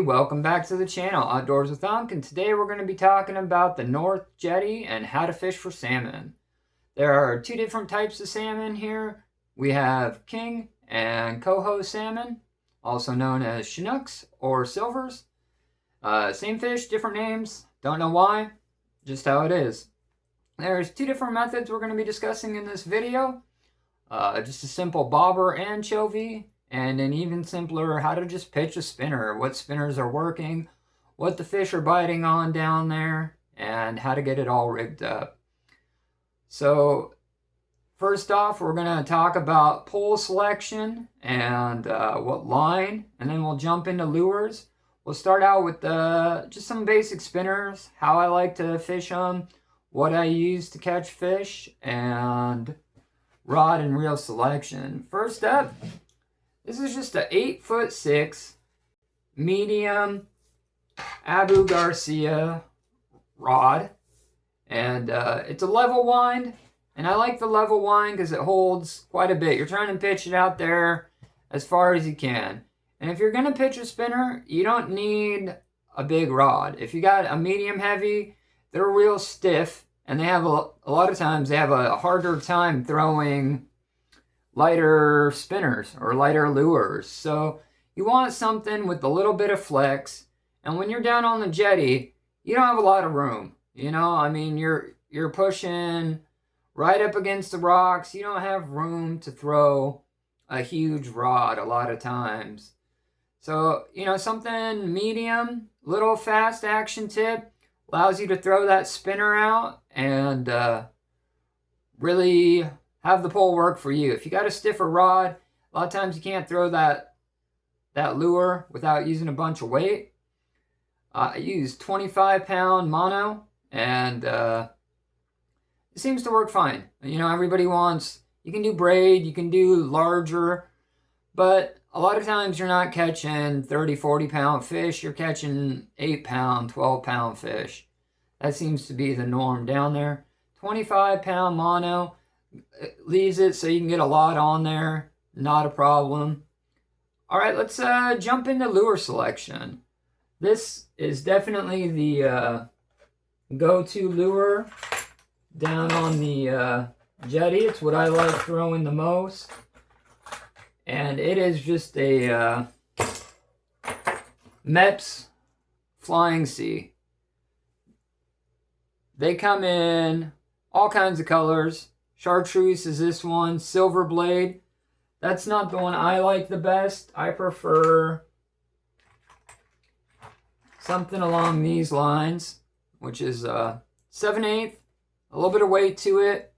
welcome back to the channel, Outdoors with Unc, and today we're going to be talking about the North Jetty and how to fish for salmon. There are two different types of salmon here. We have King and Coho Salmon, also known as Chinooks or Silvers. Same fish, different names, don't know why, just how it is. There's two different methods we're going to be discussing in this video. Just a simple bobber anchovy, and an even simpler how to just pitch a spinner, what spinners are working, what the fish are biting on down there, and how to get it all rigged up. So first off, we're going to talk about pole selection and what line, and then we'll jump into lures. We'll start out with just some basic spinners, how I like to fish them, what I use to catch fish, and rod and reel selection. First up, this is just a 8'6" medium Abu Garcia rod, and it's a level wind, and I like the level wind because it holds quite a bit. You're trying to pitch it out there as far as you can, and if you're going to pitch a spinner, you don't need a big rod. If you got a medium heavy, they're real stiff, and they have a lot of times they have a harder time throwing lighter spinners or lighter lures. So you want something with a little bit of flex. And when you're down on the jetty, you don't have a lot of room. You know, I mean, you're pushing right up against the rocks. You don't have room to throw a huge rod a lot of times. So, you know, something medium, little fast action tip allows you to throw that spinner out and really have the pole work for you. If you got a stiffer rod, a lot of times you can't throw that lure without using a bunch of weight. I use 25-pound mono, and it seems to work fine. You know, everybody wants, you can do braid, you can do larger, but a lot of times you're not catching 30, 40-pound fish. You're catching 8-pound, 12-pound fish. That seems to be the norm down there. 25-pound mono leaves it so you can get a lot on there. Not a problem. All right, let's jump into lure selection. This is definitely the go-to lure down on the jetty. It's what I like throwing the most. And it is just a Mepps Flying Sea. They come in all kinds of colors. Chartreuse is this one. Silver blade. That's not the one I like the best. I prefer something along these lines, which is 7/8, a little bit of weight to it.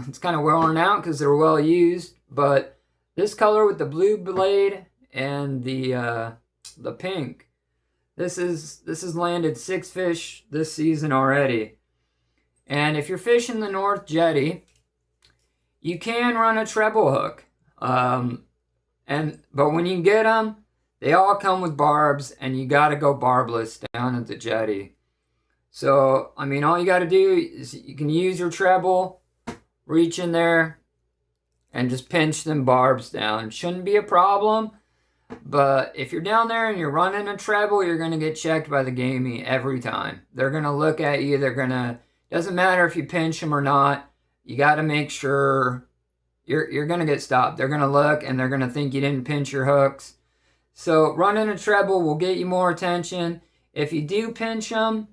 It's kind of worn out because they're well used, but this color with the blue blade and the pink, this has landed 6 fish this season already. And if you're fishing the North Jetty, you can run a treble hook. But when you get them, they all come with barbs, and you got to go barbless down at the jetty. So, I mean, all you got to do is you can use your treble, reach in there, and just pinch them barbs down. Shouldn't be a problem, but if you're down there and you're running a treble, you're going to get checked by the gamey every time. They're going to look at you. Doesn't matter if you pinch them or not. You got to make sure you're going to get stopped. They're going to look, and they're going to think you didn't pinch your hooks. So running a treble will get you more attention. If you do pinch them,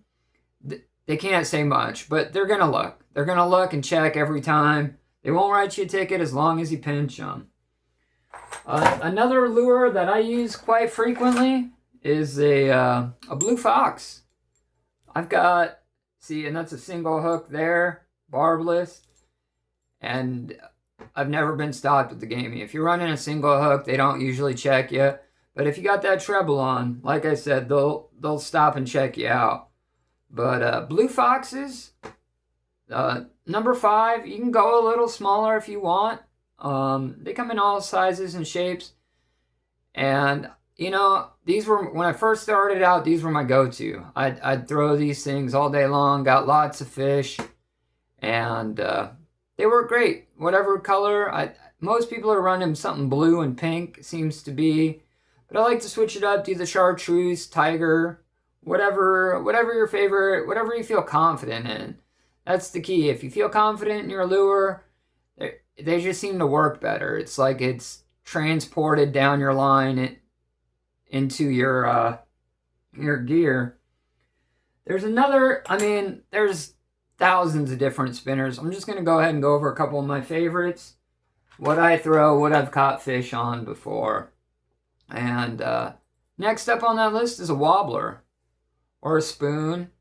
they can't say much, but they're going to look. They're going to look and check every time. They won't write you a ticket as long as you pinch them. Another lure that I use quite frequently is a blue fox. I've got, see, and that's a single hook there, barbless, and I've never been stopped at the gamey. If you're running a single hook, they don't usually check you, but if you got that treble on, like I said, they'll stop and check you out. But blue foxes, number 5, you can go a little smaller if you want. They come in all sizes and shapes, and you know, these were, when I first started out, these were my go-to. I'd throw these things all day long, got lots of fish, and they work great. Whatever color, most people are running something blue and pink, seems to be, But I like to switch it up, do the chartreuse, tiger, whatever your favorite, whatever you feel confident in. That's the key. If you feel confident in your lure, they just seem to work better. It's like it's transported down your line into your gear. There's thousands of different spinners. I'm just going to go ahead and go over a couple of my favorites. What I throw, what I've caught fish on before. And next up on that list is a wobbler or a spoon.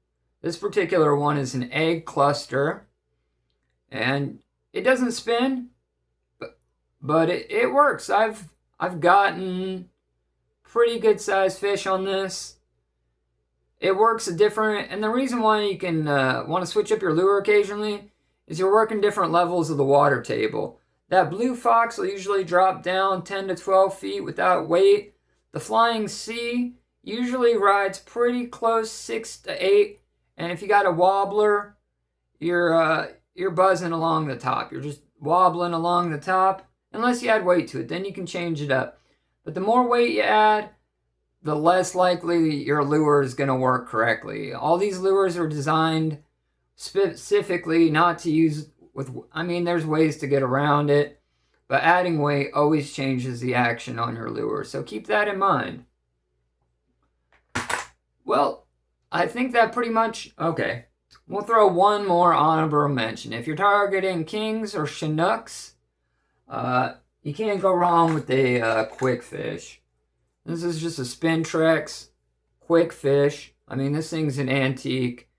This particular one is an egg cluster. And it doesn't spin, but it works. I've gotten pretty good sized fish on this. It works and the reason why you can want to switch up your lure occasionally is you're working different levels of the water table. That blue fox will usually drop down 10 to 12 feet without weight. The flying C usually rides pretty close, 6 to 8. And if you got a wobbler, you're buzzing along the top. You're just wobbling along the top, unless you add weight to it. Then you can change it up. But the more weight you add, the less likely your lure is going to work correctly. All these lures are designed specifically not to use there's ways to get around it, but adding weight always changes the action on your lure. So keep that in mind. Well, I think that pretty much, okay. We'll throw one more honorable mention. If you're targeting kings or Chinooks, you can't go wrong with a quick fish. This is just a Spintrex quick fish. This thing's an antique,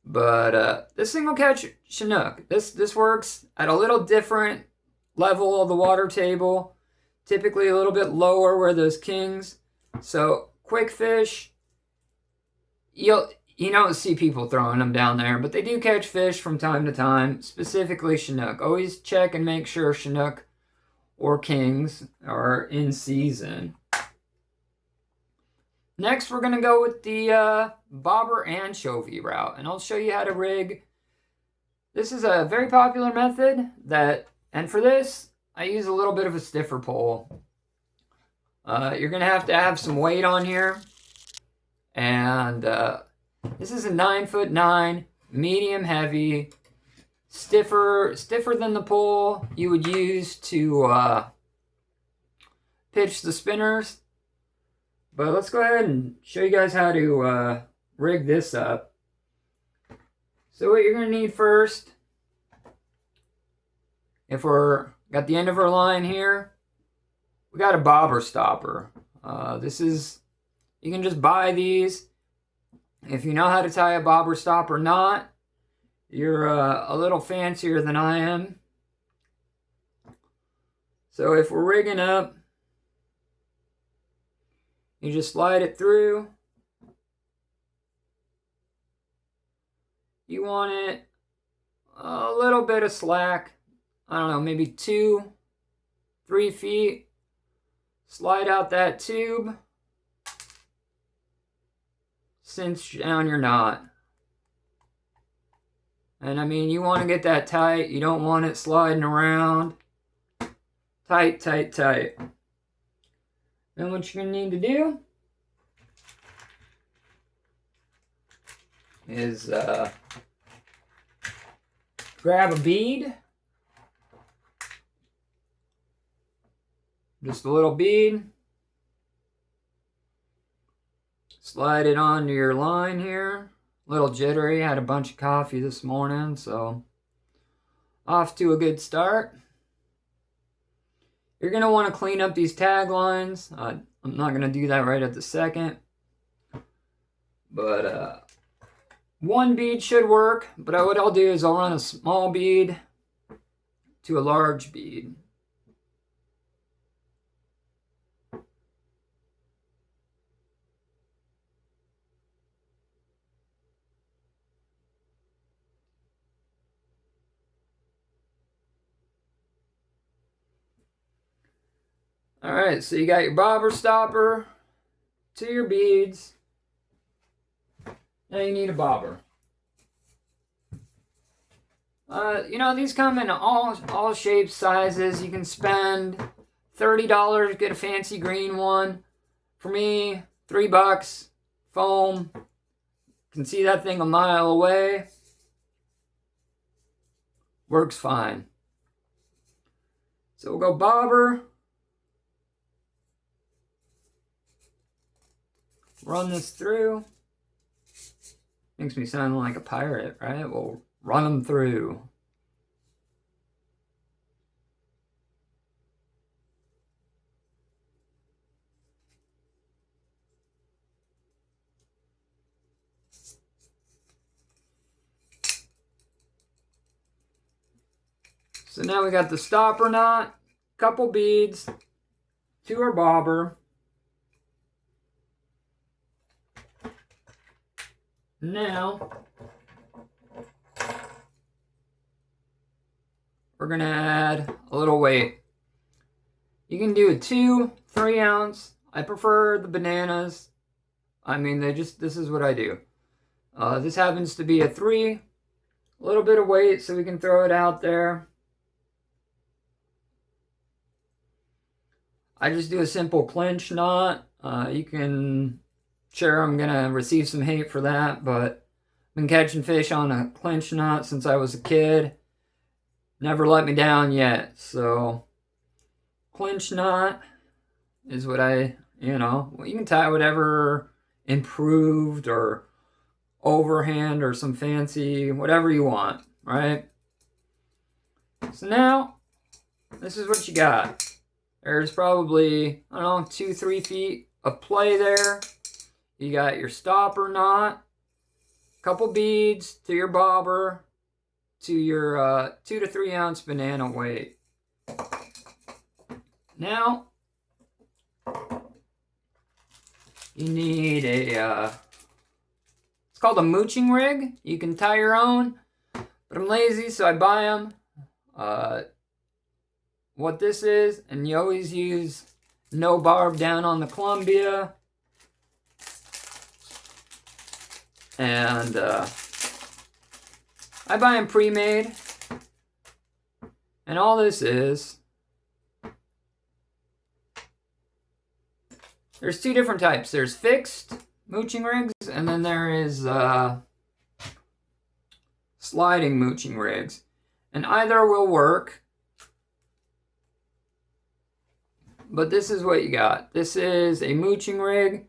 but this thing will catch Chinook. This works at a little different level of the water table, typically a little bit lower where those kings. So quick fish, you don't see people throwing them down there, but they do catch fish from time to time, specifically Chinook. Always check and make sure Chinook or kings are in season. Next, we're going to go with the bobber anchovy route, and I'll show you how to rig. This is a very popular method and for this, I use a little bit of a stiffer pole. You're going to have some weight on here, and this is a 9'9", medium heavy, stiffer than the pole you would use to pitch the spinners. But let's go ahead and show you guys how to rig this up. So what you're going to need first, if we're got the end of our line here, we got a bobber stopper. You can just buy these. If you know how to tie a bobber stopper knot, you're a little fancier than I am. So if we're rigging up, you just slide it through. You want it a little bit of slack. I don't know, maybe 2-3 feet. Slide out that tube. Cinch down your knot. And you want to get that tight. You don't want it sliding around. Tight, tight, tight. Then what you're going to need to do is grab a bead. Just a little bead. Slide it onto your line here. A little jittery. Had a bunch of coffee this morning, so off to a good start. You're going to want to clean up these tag lines. I'm not going to do that right at the second. But one bead should work. But what I'll do is I'll run a small bead to a large bead. Alright, so you got your bobber stopper to your beads. Now you need a bobber. These come in all shapes, sizes. You can spend $30 to get a fancy green one. For me, $3, foam. You can see that thing a mile away. Works fine. So we'll go bobber. Run this through. Makes me sound like a pirate, right? We'll run them through. So now we got the stopper knot, couple beads to our bobber. Now we're gonna add a little weight. You can do a 2-3 ounce. I prefer the bananas. I mean, this is what I do. This happens to be a 3. A little bit of weight so we can throw it out there. I just do a simple clinch knot. You can, sure, I'm gonna receive some hate for that, but I've been catching fish on a clinch knot since I was a kid. Never let me down yet. So clinch knot is what you can tie whatever improved or overhand or some fancy, whatever you want, right? So now, this is what you got. There's probably, 2-3 feet of play there. You got your stopper knot, couple beads to your bobber, to your 2 to 3 ounce banana weight. Now, you need it's called a mooching rig. You can tie your own, but I'm lazy, so I buy them. What this is, and you always use no barb down on the Columbia. And I buy them pre-made. And all this is, there's 2 different types. There's fixed mooching rigs, and then there is sliding mooching rigs. And either will work. But this is what you got. This is a mooching rig.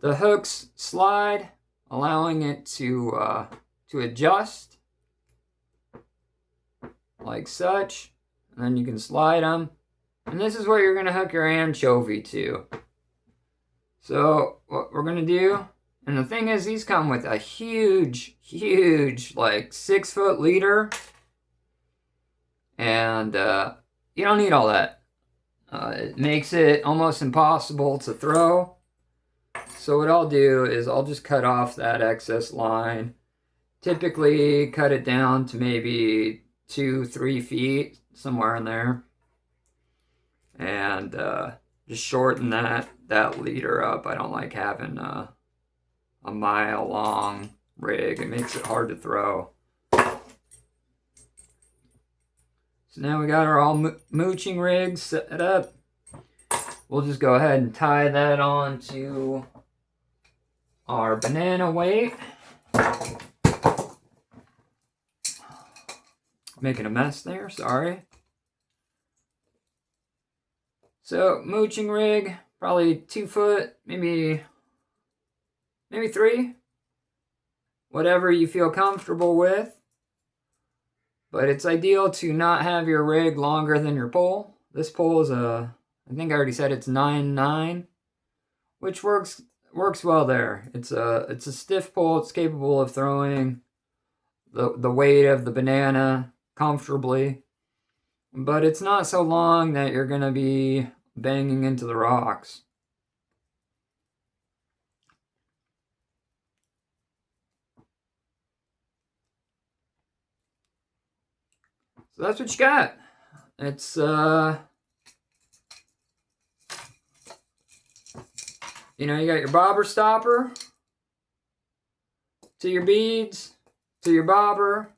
The hooks slide, allowing it to adjust like such. And then you can slide them. And this is what you're going to hook your anchovy to. So what we're going to do, and the thing is, these come with a huge, like 6-foot leader. And you don't need all that. It makes it almost impossible to throw. So what I'll do is I'll just cut off that excess line. Typically cut it down to maybe 2-3 feet, somewhere in there. And just shorten that leader up. I don't like having a mile long rig. It makes it hard to throw. So now we got our all mooching rigs set up. We'll just go ahead and tie that on to our banana weight. Making a mess there, sorry. So mooching rig, probably 2 foot, maybe 3. Whatever you feel comfortable with. But it's ideal to not have your rig longer than your pole. This pole is I think I already said it's 9.9, which works well there. It's a stiff pole. It's capable of throwing the weight of the banana comfortably. But it's not so long that you're going to be banging into the rocks. So that's what you got. It's, you got your bobber stopper, to your beads, to your bobber,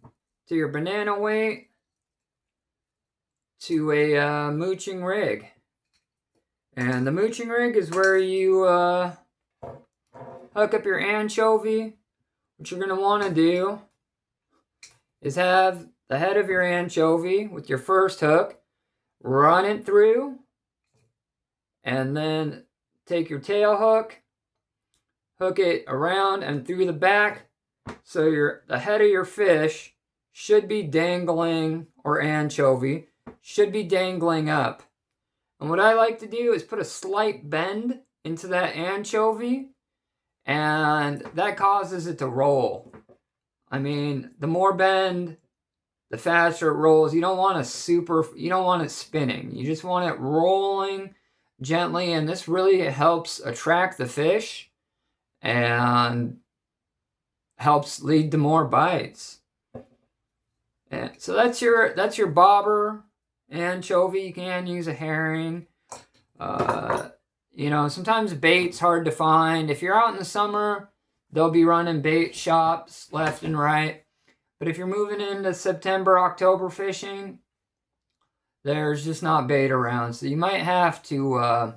to your banana weight, to a mooching rig. And the mooching rig is where you hook up your anchovy. What you're going to want to do is have the head of your anchovy with your first hook, run it through, and then take your tail hook, hook it around and through the back, so the head of your fish should be dangling, or anchovy, should be dangling up. And what I like to do is put a slight bend into that anchovy, and that causes it to roll. I mean, the more bend, the faster it rolls. You don't want it spinning. You just want it rolling gently, and this really helps attract the fish and helps lead to more bites. And so that's your bobber anchovy. You can use a herring. Sometimes bait's hard to find. If you're out in the summer, they'll be running bait shops left and right. But if you're moving into September, October fishing, there's just not bait around. So you might have to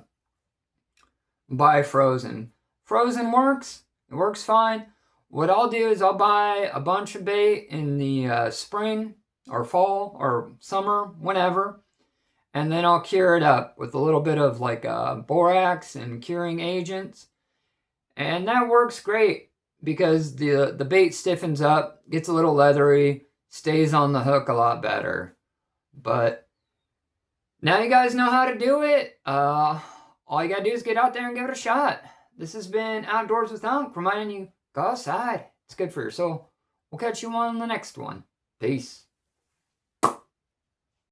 buy frozen. Frozen works. It works fine. What I'll do is I'll buy a bunch of bait in the spring or fall or summer, whenever. And then I'll cure it up with a little bit of borax and curing agents. And that works great because the bait stiffens up, gets a little leathery, stays on the hook a lot better. But now you guys know how to do it. All you gotta do is get out there and give it a shot. This has been Outdoors with Unc, reminding you, go outside. It's good for your soul. We'll catch you on the next one. Peace.